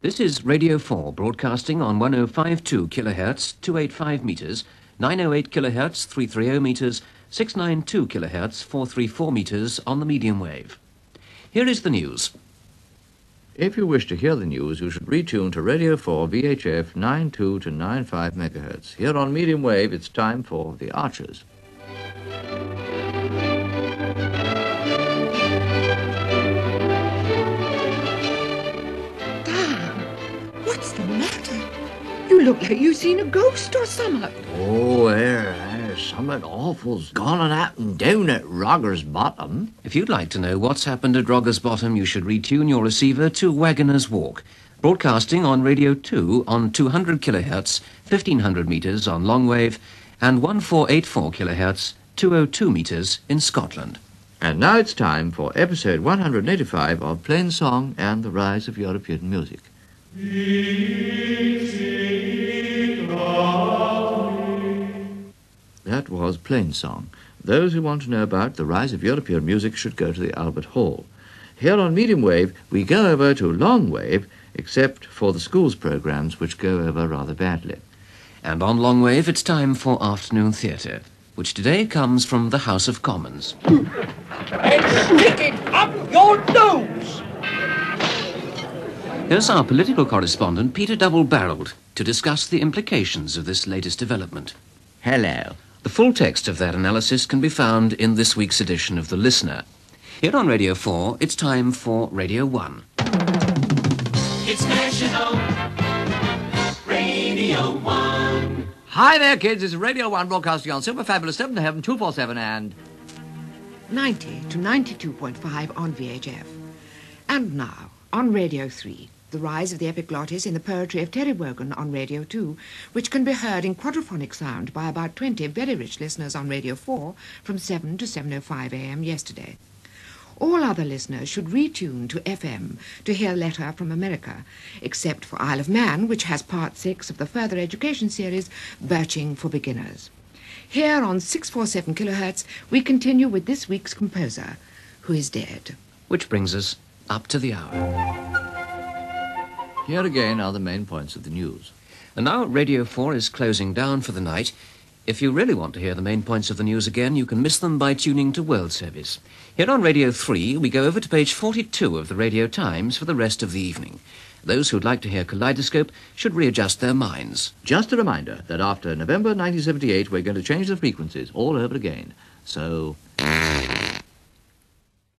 This is Radio 4, broadcasting on 1052 kHz, 285 metres, 908 kHz, 330 metres, 692 kHz, 434 metres on the medium wave. Here is the news. If you wish to hear the news, you should retune to Radio 4 VHF 92 to 95 megahertz. Here on medium wave, it's time for The Archers. What's the matter? You look like you've seen a ghost or something. Oh, there's something awful's gone and happened down at Rogger's Bottom. If you'd like to know what's happened at Rogger's Bottom, you should retune your receiver to Waggoner's Walk, broadcasting on Radio 2 on 200 kHz, 1500 metres on long wave, and 1484 kHz, 202 metres in Scotland. And now it's time for episode 185 of Plain Song and the Rise of European Music. That was Plain Song. Those who want to know about the rise of European music should go to the Albert Hall. Here on medium wave, we go over to long wave, except for the schools programmes, which go over rather badly. And on long wave, it's time for afternoon theatre, which today comes from the House of Commons. And stick it up your nose! Here's our political correspondent, Peter Double-Barrelled, to discuss the implications of this latest development. Hello. The full text of that analysis can be found in this week's edition of The Listener. Here on Radio 4, it's time for Radio 1. It's National Radio 1. Hi there, kids. It's Radio 1 broadcasting on Super Fabulous 7 to Heaven 247 and 90 to 92.5 on VHF. And now, on Radio 3, the rise of the epiglottis in the poetry of Terry Wogan on Radio 2, which can be heard in quadraphonic sound by about 20 very rich listeners on Radio 4 from 7 to 7:05 a.m. yesterday. All other listeners should retune to FM to hear Letter from America, except for Isle of Man, which has part 6 of the further education series, Birching for Beginners. Here on 647 kHz, we continue with this week's composer, who is dead. Which brings us up to the hour. here again are the main points of the news. And now Radio 4 is closing down for the night. If you really want to hear the main points of the news again, you can miss them by tuning to World Service. Here on Radio 3, we go over to page 42 of the Radio Times for the rest of the evening. Those who'd like to hear Kaleidoscope should readjust their minds. Just a reminder that after November 1978, we're going to change the frequencies all over again. So